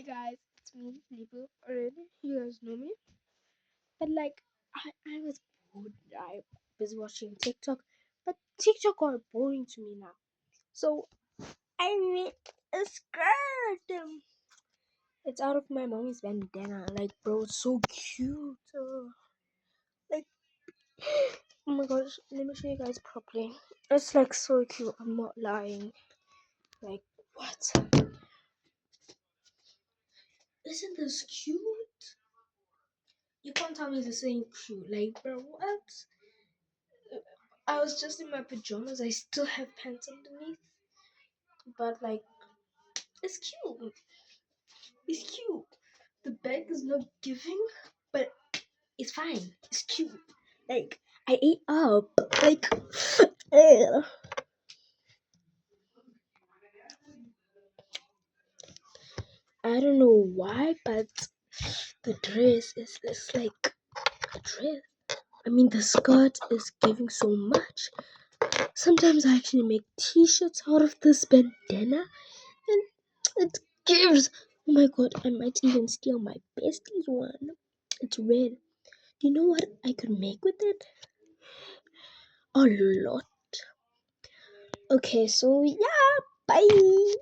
guys, it's me, Libu. Already, you guys know me. But like, I was bored. I was watching TikTok, but TikTok got boring to me now. So I made a skirt. It's out of my mommy's bandana. Like, bro, it's so cute. Like, oh my gosh, let me show you guys properly. It's like so cute. I'm not lying. Like, what? Isn't this cute? You can't tell me this ain't cute. Like, bro, what? I was just in my pajamas. I still have pants underneath. But, like, it's cute. It's cute. The bag is not giving, but it's fine. It's cute. Like, I ate up. Like, ugh. I don't know why, but the dress is like a dress. I mean, the skirt is giving so much. Sometimes I actually make t-shirts out of this bandana, and it gives. Oh my god, I might even steal my bestie's one. It's red. Do you know what I could make with it? A lot. Okay, so yeah, bye.